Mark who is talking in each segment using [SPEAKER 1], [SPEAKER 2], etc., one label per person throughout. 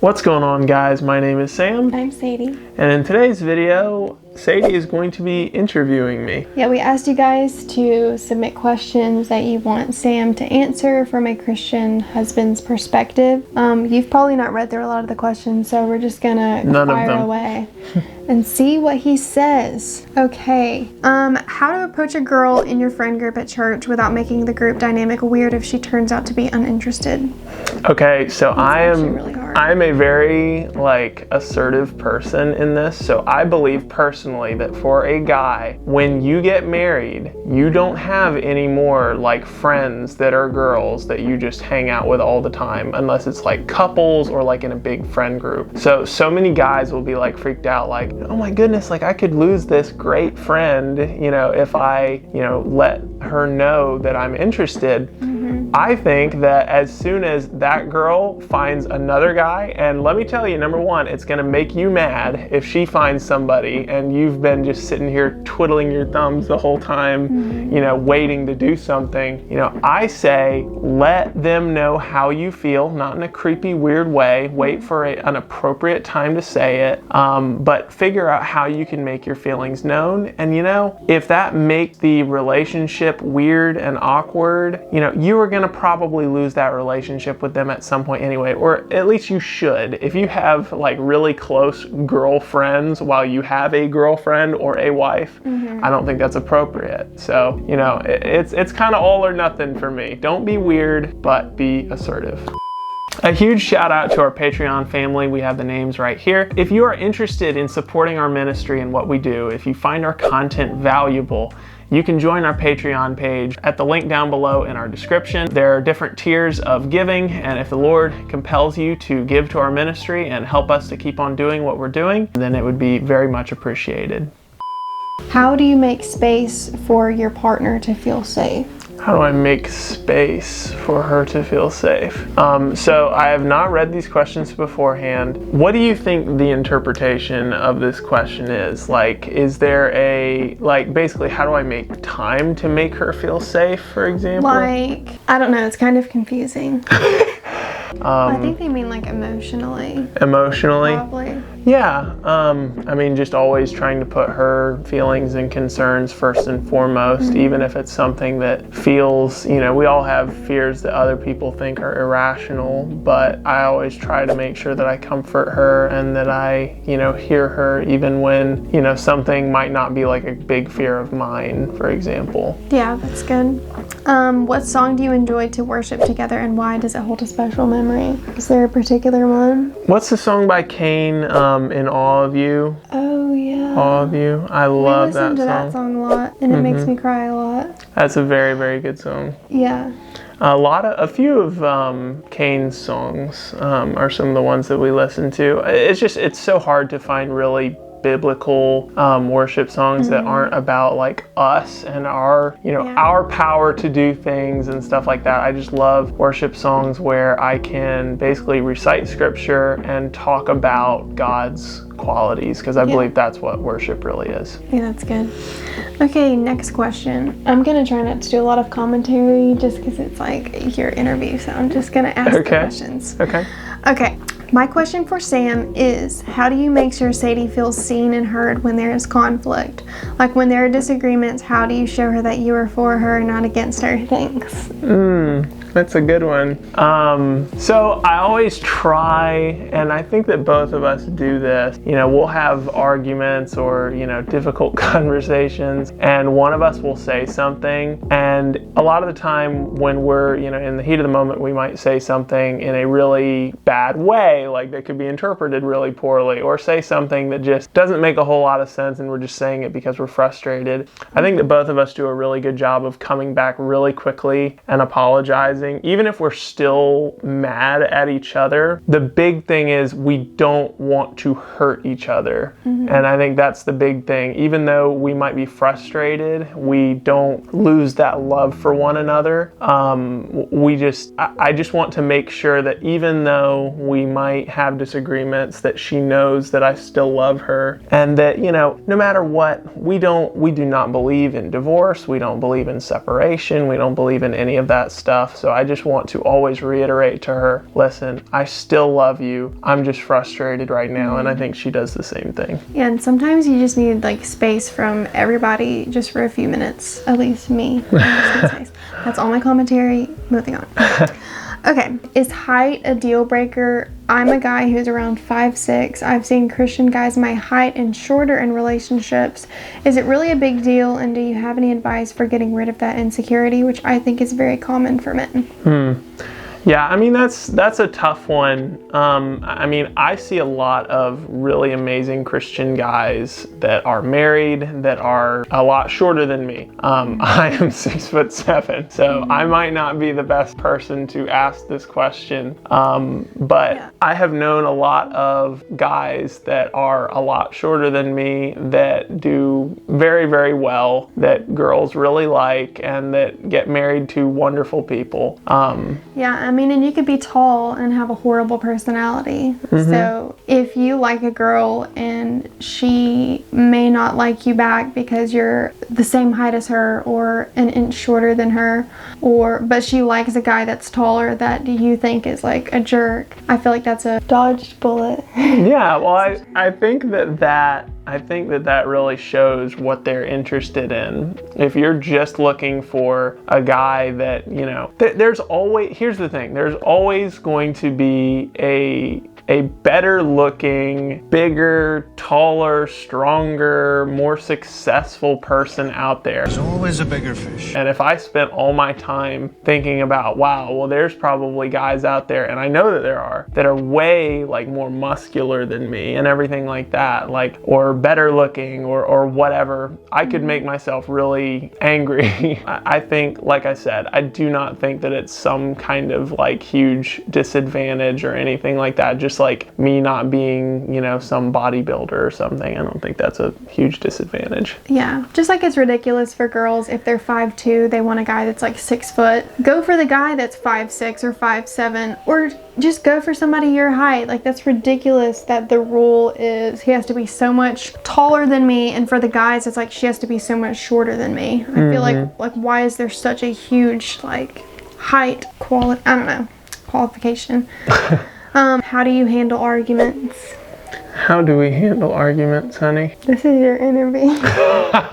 [SPEAKER 1] What's going on, guys? My name is Sam.
[SPEAKER 2] I'm Sadie.
[SPEAKER 1] And in today's video, Sadie is going to be interviewing me.
[SPEAKER 2] Yeah, we asked you guys to submit questions that you want Sam to answer from a Christian husband's perspective. You've probably not read through a lot of the questions, so we're just gonna fire away and see what he says. Okay. How to approach a girl in your friend group at church without making the group dynamic weird if she turns out to be uninterested.
[SPEAKER 1] Okay, so
[SPEAKER 2] Really hard.
[SPEAKER 1] I'm a very assertive person in this. So I believe personally that for a guy, when you get married, you don't have any more friends that are girls that you just hang out with all the time, unless it's couples or in a big friend group. So many guys will be freaked out, oh my goodness, I could lose this great friend, if I, let her know that I'm interested. I think that as soon as that girl finds another guy, and let me tell you, number one, it's gonna make you mad if she finds somebody and you've been just sitting here twiddling your thumbs the whole time, waiting to do something. I say let them know how you feel, not in a creepy, weird way. Wait for an appropriate time to say it, but figure out how you can make your feelings known. And if that makes the relationship weird and awkward, you are gonna probably lose that relationship with them at some point anyway, or at least you should. If you have really close girlfriends while you have a girlfriend or a wife, I don't think that's appropriate. So, it's kind of all or nothing for me. Don't be weird, but be assertive. A huge shout out to our Patreon family. We have the names right here. If you are interested in supporting our ministry and what we do, if you find our content valuable, you can join our Patreon page at the link down below in our description. There are different tiers of giving, and if the Lord compels you to give to our ministry and help us to keep on doing what we're doing, then it would be very much appreciated.
[SPEAKER 2] How do you make space for your partner to feel safe?
[SPEAKER 1] How do I make space for her to feel safe? So I have not read these questions beforehand. What do you think the interpretation of this question is? Is there a, basically, how do I make time to make her feel safe, for example?
[SPEAKER 2] I don't know, it's kind of confusing. I think they mean emotionally.
[SPEAKER 1] Emotionally?
[SPEAKER 2] Probably.
[SPEAKER 1] Yeah, just always trying to put her feelings and concerns first and foremost, even if it's something that feels, we all have fears that other people think are irrational, but I always try to make sure that I comfort her and that I, hear her even when, something might not be a big fear of mine, for example. Yeah, that's good.
[SPEAKER 2] What song do you enjoy to worship together, and why does it hold a special memory? Is there a particular one?
[SPEAKER 1] What's the song by Kane, In All of You?
[SPEAKER 2] Oh, yeah.
[SPEAKER 1] All of You. I love that song.
[SPEAKER 2] I listen to that song a lot, and it makes me cry a lot.
[SPEAKER 1] That's a very, very good song.
[SPEAKER 2] Yeah.
[SPEAKER 1] A few of Kane's songs are some of the ones that we listen to. It's so hard to find really biblical worship songs that aren't about us and our our power to do things and stuff like that. I just love worship songs where I can basically recite scripture and talk about God's qualities, because I believe that's what worship really is.
[SPEAKER 2] Yeah, that's good. Okay, next question. I'm gonna try not to do a lot of commentary just because it's your interview, so I'm just gonna ask the questions. Okay. My question for Sam is, how do you make sure Sadie feels seen and heard when there is conflict? When there are disagreements, how do you show her that you are for her and not against her? Thanks.
[SPEAKER 1] That's a good one. So I always try, and I think that both of us do this, we'll have arguments or, difficult conversations, and one of us will say something, and a lot of the time when we're, in the heat of the moment, we might say something in a really bad way, that could be interpreted really poorly, or say something that just doesn't make a whole lot of sense and we're just saying it because we're frustrated. I think that both of us do a really good job of coming back really quickly and apologizing, even if we're still mad at each other. The big thing is we don't want to hurt each other. And I think that's the big thing. Even though we might be frustrated, we don't lose that love for one another. I just want to make sure that even though we might have disagreements, that she knows that I still love her, and that, no matter what, we do not believe in divorce, we don't believe in separation, we don't believe in any of that stuff. So So I just want to always reiterate to her, listen, I still love you. I'm just frustrated right now. And I think she does the same thing.
[SPEAKER 2] Yeah, and sometimes you just need like space from everybody just for a few minutes, at least me. That's all my commentary. Moving on. Okay, is height a deal breaker? I'm a guy who's around 5'6". I've seen Christian guys my height and shorter in relationships. Is it really a big deal? And do you have any advice for getting rid of that insecurity, which I think is very common for men?
[SPEAKER 1] Yeah, I mean, that's a tough one. I mean, I see a lot of really amazing Christian guys that are married, that are a lot shorter than me. I am 6'7", so I might not be the best person to ask this question. But I have known a lot of guys that are a lot shorter than me that do very, very well, that girls really like, and that get married to wonderful people.
[SPEAKER 2] Yeah, I mean, and you could be tall and have a horrible personality. So if you like a girl and she may not like you back because you're the same height as her or an inch shorter than her, but she likes a guy that's taller that you think is like a jerk, I feel like that's a dodged bullet.
[SPEAKER 1] Yeah, well, I think that really shows what they're interested in. If you're just looking for a guy that, you know, here's the thing, there's always going to be a better looking, bigger, taller, stronger, more successful person out there.
[SPEAKER 3] There's always a bigger fish.
[SPEAKER 1] And if I spent all my time thinking about, wow, well, there's probably guys out there, and I know that there are, that are way like more muscular than me and everything like that, like, or better looking or whatever, I could make myself really angry. I think, like I said, I do not think that it's some kind of like huge disadvantage or anything like that. Just like me not being, you know, some bodybuilder or something. I don't think that's a huge disadvantage.
[SPEAKER 2] Yeah, just like it's ridiculous for girls if they're 5'2", they want a guy that's like 6 foot. Go for the guy that's 5'6" or 5'7", or just go for somebody your height. Like, that's ridiculous that the rule is he has to be so much taller than me, and for the guys it's like she has to be so much shorter than me. I feel like why is there such a huge like height qualification? How do you handle arguments?
[SPEAKER 1] How do we handle arguments, honey?
[SPEAKER 2] This is your interview.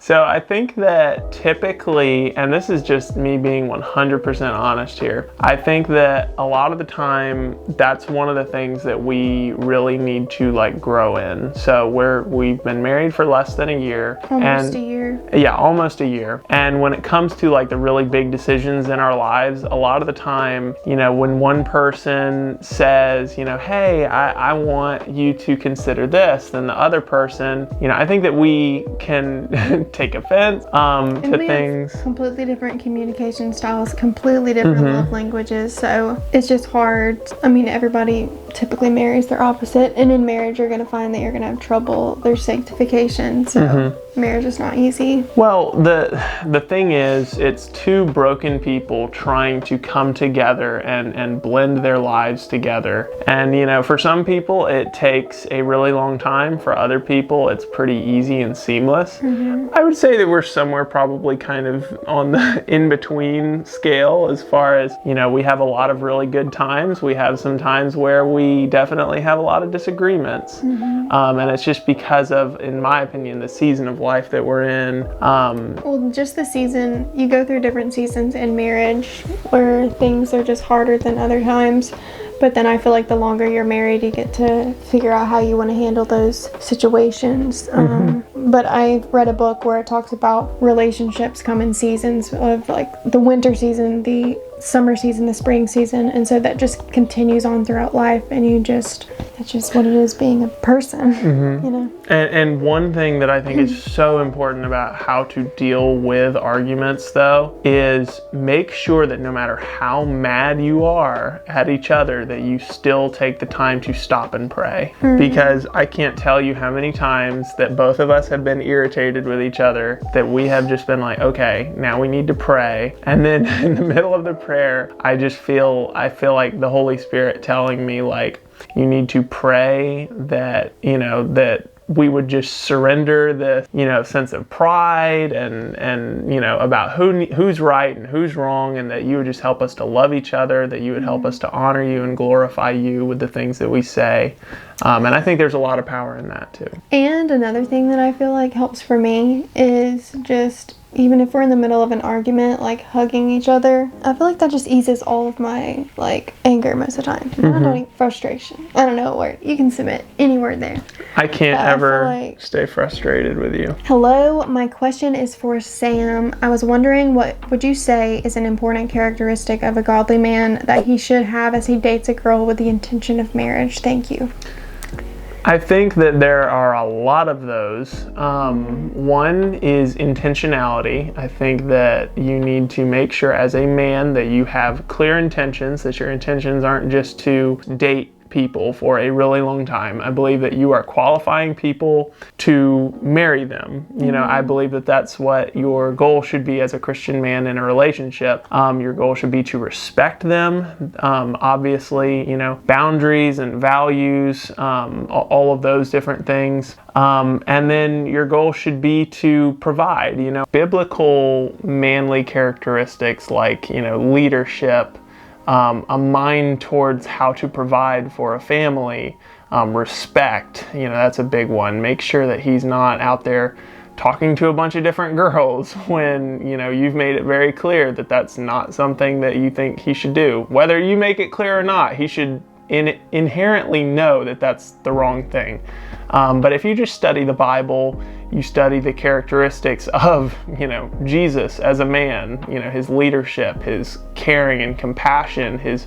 [SPEAKER 1] So I think that typically, and this is just me being 100% honest here, I think that a lot of the time that's one of the things that we really need to like grow in. So we've been married for less than a year.
[SPEAKER 2] Almost a year.
[SPEAKER 1] Yeah, almost a year. And when it comes to like the really big decisions in our lives, a lot of the time, you know, when one person says, you know, hey, I want you to consider this, then the other person, you know, I think that we can take offense to things.
[SPEAKER 2] Completely different communication styles, completely different love languages, so it's just hard. I mean, everybody typically marries their opposite, and in marriage you're going to find that you're going to have trouble. There's sanctification, so marriage is not easy.
[SPEAKER 1] Well, the thing is, it's two broken people trying to come together and blend their lives together. And, you know, for some people it takes a really long time. For other people it's pretty easy and seamless. I would say that we're somewhere probably kind of on the in-between scale as far as, you know, we have a lot of really good times. We have some times where we definitely have a lot of disagreements. And it's just because of, in my opinion, the season of life that we're in.
[SPEAKER 2] Well, just the season, you go through different seasons in marriage where things are just harder than other times. But then I feel like the longer you're married, you get to figure out how you want to handle those situations. But I read a book where it talks about relationships come in seasons of like the winter season, the summer season, the spring season, and so that just continues on throughout life, and that's just what it is being a person, you know.
[SPEAKER 1] And one thing that I think is so important about how to deal with arguments, though, is make sure that no matter how mad you are at each other, that you still take the time to stop and pray. Because I can't tell you how many times that both of us have been irritated with each other, that we have just been like, okay, now we need to pray. And then in the middle of the prayer, I feel like the Holy Spirit telling me, like, you need to pray that, you know, that we would just surrender the, sense of pride and about who's right and who's wrong, and that you would just help us to love each other, that you would help us to honor you and glorify you with the things that we say. And I think there's a lot of power in that too. And
[SPEAKER 2] another thing that I feel like helps for me is just, even if we're in the middle of an argument, like hugging each other, I feel like that just eases all of my anger most of the time. Frustration. I don't know what word. You can submit any word there.
[SPEAKER 1] I can't ever stay frustrated with you.
[SPEAKER 2] Hello, my question is for Sam. I was wondering, what would you say is an important characteristic of a godly man that he should have as he dates a girl with the intention of marriage? Thank you.
[SPEAKER 1] I think that there are a lot of those. One is intentionality. I think that you need to make sure as a man that you have clear intentions, that your intentions aren't just to date people for a really long time. I believe that you are qualifying people to marry them. I believe that that's what your goal should be as a Christian man in a relationship. Your goal should be to respect them. Obviously, boundaries and values, all of those different things. And then your goal should be to provide, biblical manly characteristics like, leadership, a mind towards how to provide for a family, respect, that's a big one. Make sure that he's not out there talking to a bunch of different girls when, you've made it very clear that that's not something that you think he should do. Whether you make it clear or not, he should inherently know that that's the wrong thing. But if you just study the Bible, you study the characteristics of, Jesus as a man, his leadership, his caring and compassion, his,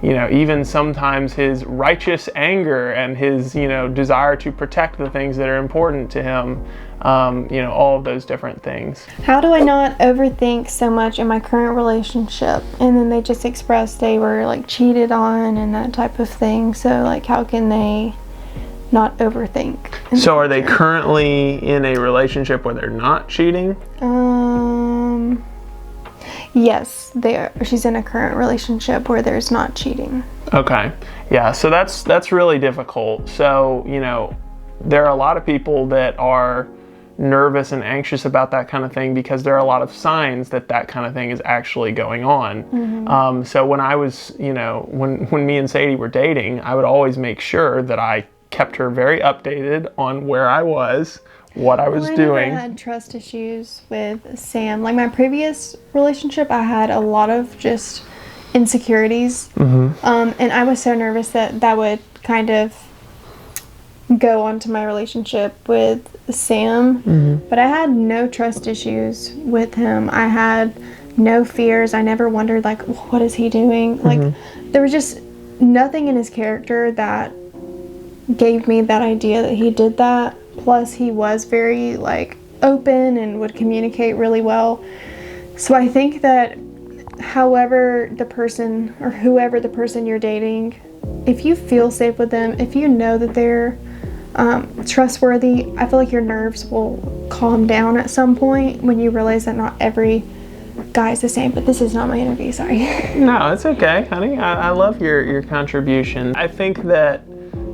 [SPEAKER 1] even sometimes his righteous anger and his, desire to protect the things that are important to him, all of those different things.
[SPEAKER 2] How do I not overthink so much in my current relationship? And then they just expressed they were cheated on and that type of thing. So how can they not overthink?
[SPEAKER 1] So are they currently in a relationship where they're not cheating?
[SPEAKER 2] Yes, they are. She's in a current relationship where there's not cheating.
[SPEAKER 1] Okay. Yeah, so that's really difficult. So, there are a lot of people that are nervous and anxious about that kind of thing because there are a lot of signs that kind of thing is actually going on. So when I was, when me and Sadie were dating, I would always make sure that I kept her very updated on where I was, what I was doing.
[SPEAKER 2] I had trust issues with Sam. My previous relationship, I had a lot of just insecurities. And I was so nervous that would kind of go onto my relationship with Sam. But I had no trust issues with him. I had no fears. I never wondered what is he doing? There was just nothing in his character that gave me that idea that he did that. Plus he was very open and would communicate really well. So I think that however the person or whoever the person you're dating, if you feel safe with them, if you know that they're trustworthy, I feel like your nerves will calm down at some point when you realize that not every guy is the same. But this is not my interview, sorry.
[SPEAKER 1] No, it's okay, honey. I love your contribution. I think that,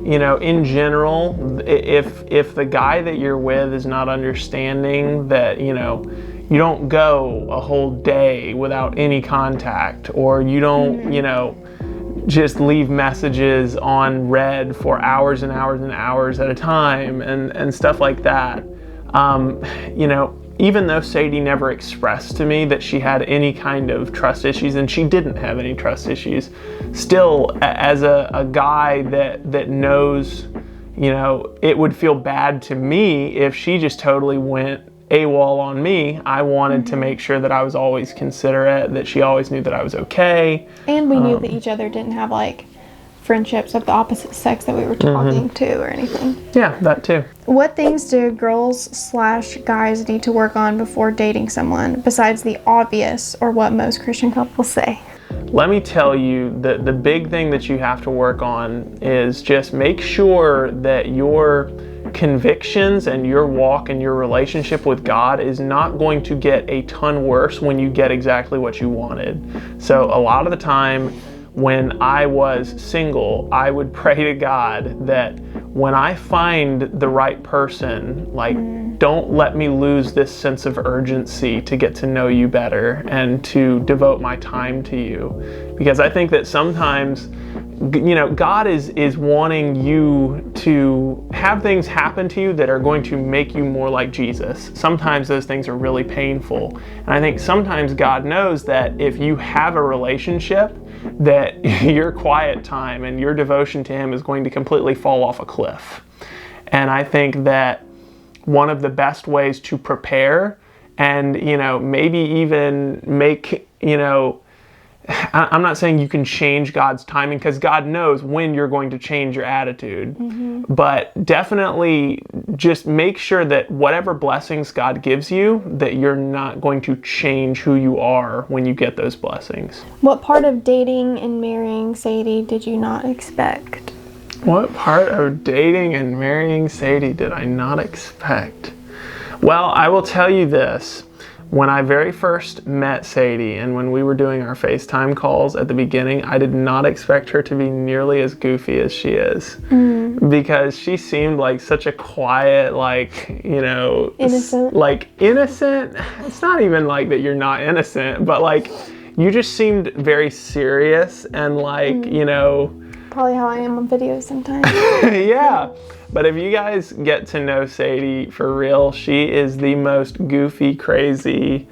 [SPEAKER 1] in general, if the guy that you're with is not understanding that, you don't go a whole day without any contact, or you don't, just leave messages on read for hours and hours and hours at a time and stuff like that. Even though Sadie never expressed to me that she had any kind of trust issues, and she didn't have any trust issues, still, as a guy that knows, it would feel bad to me if she just totally went AWOL on me. I wanted to make sure that I was always considerate, that she always knew that I was okay.
[SPEAKER 2] And we knew that each other didn't have friendships of the opposite sex that we were talking to or anything.
[SPEAKER 1] Yeah, that too.
[SPEAKER 2] What things do girls/guys need to work on before dating someone besides the obvious, or what most Christian couples say?
[SPEAKER 1] Let me tell you, the big thing that you have to work on is just make sure that your convictions and your walk and your relationship with God is not going to get a ton worse when you get exactly what you wanted. So a lot of the time when I was single, I would pray to God that when I find the right person, like, don't let me lose this sense of urgency to get to know you better and to devote my time to you. Because I think that sometimes, you know, God is wanting you to have things happen to you that are going to make you more like Jesus. Sometimes those things are really painful. And I think sometimes God knows that if you have a relationship, that your quiet time and your devotion to Him is going to completely fall off a cliff. And I think that one of the best ways to prepare and, you know, maybe even make, you know, I'm not saying you can change God's timing, because God knows when you're going to change your attitude. But definitely just make sure that whatever blessings God gives you, that you're not going to change who you are when you get those blessings.
[SPEAKER 2] What part of dating and marrying Sadie did you not expect?
[SPEAKER 1] What part of dating and marrying Sadie did I not expect? Well, I will tell you this. When I very first met Sadie and when we were doing our FaceTime calls at the beginning, I did not expect her to be nearly as goofy as she is. Because she seemed like such a quiet, like, you know,
[SPEAKER 2] innocent.
[SPEAKER 1] Like innocent. It's not even like that you're not innocent, but like you just seemed very serious and like, you know.
[SPEAKER 2] Probably how I am on videos sometimes.
[SPEAKER 1] Yeah. But if you guys get to know Sadie for real, she is the most goofy, crazy,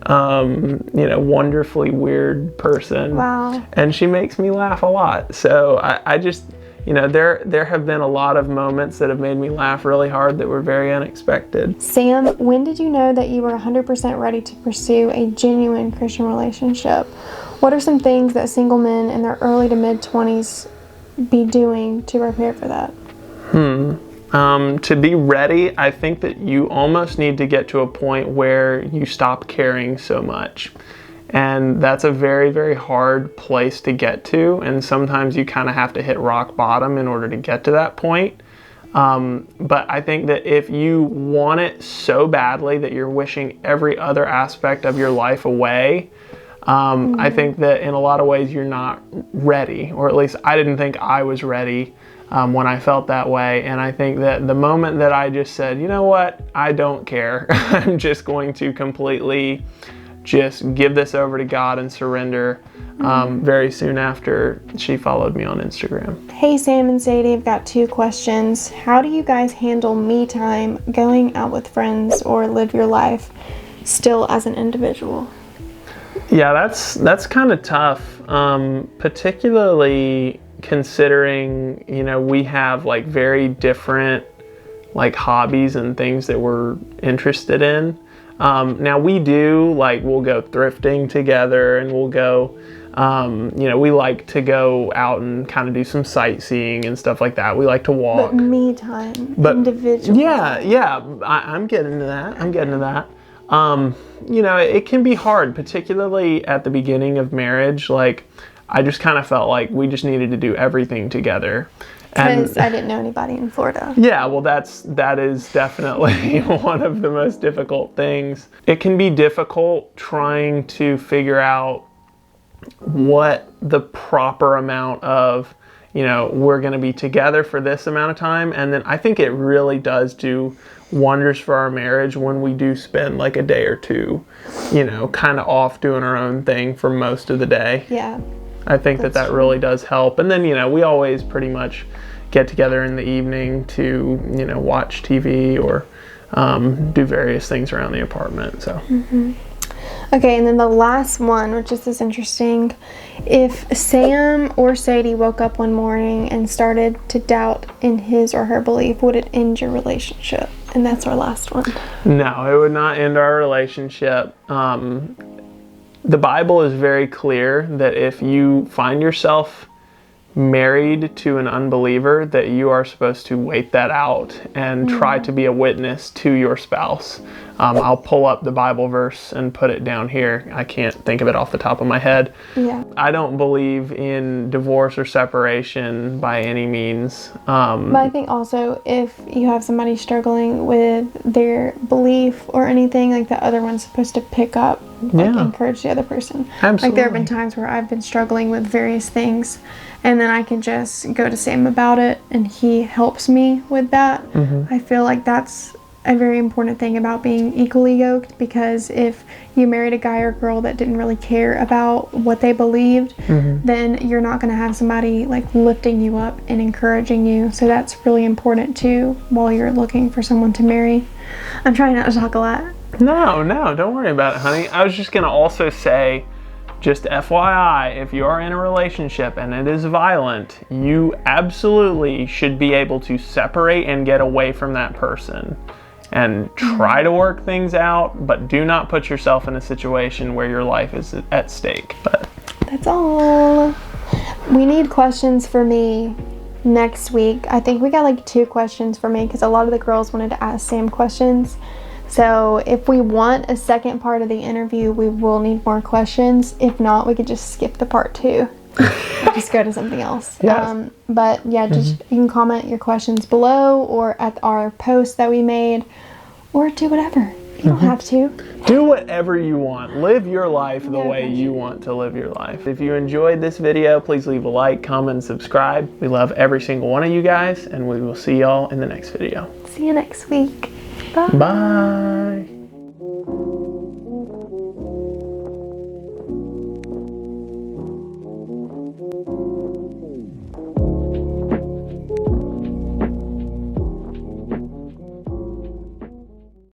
[SPEAKER 1] you know, wonderfully weird person.
[SPEAKER 2] Wow.
[SPEAKER 1] And she makes me laugh a lot. So I just, you know, there have been a lot of moments that have made me laugh really hard that were very unexpected.
[SPEAKER 2] Sam, when did you know that you were 100% ready to pursue a genuine Christian relationship? What are some things that single men in their early to mid-20s be doing to prepare for that?
[SPEAKER 1] To be ready, I think that you almost need to get to a point where you stop caring so much. And that's a very, very hard place to get to. And sometimes you kind of have to hit rock bottom in order to get to that point. But I think that if you want it so badly that you're wishing every other aspect of your life away, I think that in a lot of ways you're not ready, or at least I didn't think I was ready when I felt that way. And I think that the moment that I just said, you know what, I don't care, I'm just going to completely just give this over to God and surrender, very soon after she followed me on Instagram.
[SPEAKER 2] Hey Sam and Sadie, I've got 2 questions. How do you guys handle me time, going out with friends, or live your life still as an individual?
[SPEAKER 1] Yeah, that's kind of tough, particularly considering, you know, we have like very different like hobbies and things that we're interested in. Now we do, like, we'll go thrifting together and we'll go, you know, we like to go out and kind of do some sightseeing and stuff like that. We like to walk.
[SPEAKER 2] But me time, individual.
[SPEAKER 1] Yeah, I'm getting to that. You know, it can be hard, particularly at the beginning of marriage. Like, I just kind of felt like we just needed to do everything together.
[SPEAKER 2] Because I didn't know anybody in Florida.
[SPEAKER 1] Yeah, well, that is definitely one of the most difficult things. It can be difficult trying to figure out what the proper amount of, you know, we're going to be together for this amount of time. And then I think it really does do wonders for our marriage when we do spend like a day or two, you know, kind of off doing our own thing for most of the day.
[SPEAKER 2] Yeah.
[SPEAKER 1] I think that really does help. And then, you know, we always pretty much get together in the evening to, you know, watch TV or do various things around the apartment. So.
[SPEAKER 2] Okay, and then the last one, which is interesting. If Sam or Sadie woke up one morning and started to doubt in his or her belief, would it end your relationship? And that's our last one.
[SPEAKER 1] No, it would not end our relationship. The Bible is very clear that if you find yourself married to an unbeliever, that you are supposed to wait that out and try to be a witness to your spouse. I'll pull up the Bible verse and put it down here. I can't think of it off the top of my head.
[SPEAKER 2] Yeah.
[SPEAKER 1] I don't believe in divorce or separation by any means.
[SPEAKER 2] But I think also if you have somebody struggling with their belief or anything, like the other one's supposed to pick up, like encourage the other person.
[SPEAKER 1] Absolutely.
[SPEAKER 2] Like there have been times where I've been struggling with various things and then I can just go to Sam about it, and he helps me with that. I feel like that's a very important thing about being equally yoked, because if you married a guy or girl that didn't really care about what they believed, then you're not going to have somebody like lifting you up and encouraging you. So that's really important too while you're looking for someone to marry. I'm trying not to talk a lot.
[SPEAKER 1] No, don't worry about it, honey. I was just going to also say, just FYI, if you are in a relationship and it is violent, you absolutely should be able to separate and get away from that person and try to work things out, but do not put yourself in a situation where your life is at stake. But
[SPEAKER 2] that's all. We need questions for me next week. I think we got like 2 questions for me because a lot of the girls wanted to ask Sam questions. So if we want a second part of the interview, we will need more questions. If not, we could just skip the part 2. Just go to something else.
[SPEAKER 1] Yes.
[SPEAKER 2] But yeah, just you can comment your questions below or at our post that we made, or do whatever. You don't have to.
[SPEAKER 1] Do whatever you want. Live your life the way you want to live your life. If you enjoyed this video, please leave a like, comment, and subscribe. We love every single one of you guys, and we will see y'all in the next video.
[SPEAKER 2] See you next week. Bye.
[SPEAKER 1] Bye.